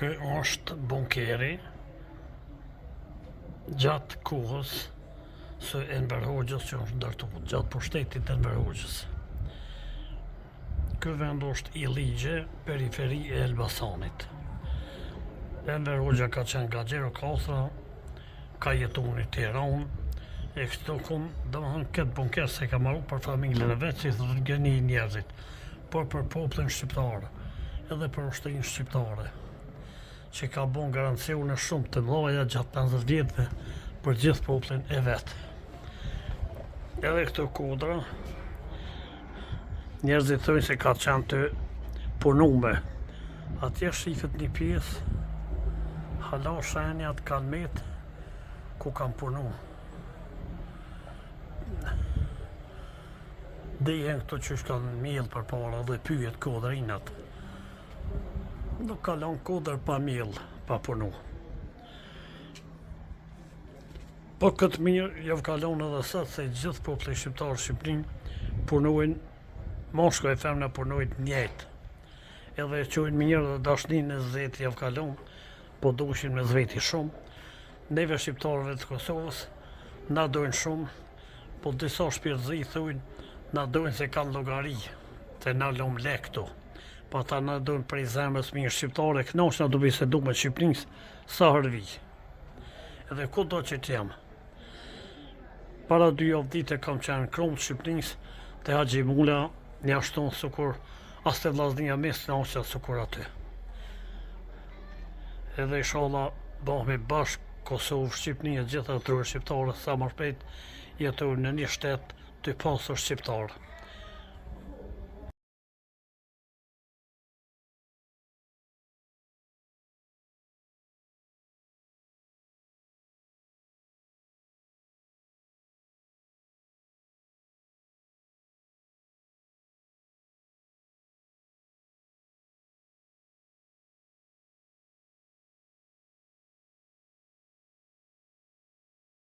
Kë është bunkeri gjatë kohës së Enver Hoxhës që është ndërtuar, gjatë pushtetit të Enver Hoxhës. Ky vend është i ligje, periferi e Elbasanit. Enver Hoxha ka qenë nga Gjirokastra, ka jetuar në Tiranë, e kështu domethënë këtë bunker se ka marrë për familjen e vet, si thonë gjeni njerëzit, por për popullin shqiptar, edhe për ushtrinë shqiptare, që ka bën garancione shumë të mëdha gjatë 50 vjetëve për gjithë popullin e vet. Edhe këto kodra, njerëzit thonë se ka qenë të punume. Atje shifet një pjesë, hala shenjat kalmet, ku kam punu. Dihen këto që shkanë mjell për para dhe pyet kodrinat. Nuk kalon kodër pa mjell, pa punu. Po këtë mirë javë kalon edhe sëtë se gjithë populli shqiptarë Shqipërinë punojnë, moshko e femna punojnë njëjtë. Edhe qojnë mirë dhe dashnin e zeti javë kalon, po dushin me zveti shumë. Neve shqiptarëve të Kosovës, na dojnë shumë, po disa shpirtëzi thujnë, na dojnë se kanë llogari, se na lëm lek këtu. Po ata na dojnë prej zemrës mirë shqiptare, kënaqsh na do bisedu me Shqipërinë sa herë vi. Edhe kudo që të jam. Para 2 javë dite kam qenë krom të Shqipërinë, te Haxhi Mula, një ashton sukur, as të vllaznia mes në osha sukur aty. Edhe inshallah bëhemi bashkë Kosovë, Shqipëni e gjitha truri shqiptare sa më shpejt jetojnë në një shtet të pasur shqiptar.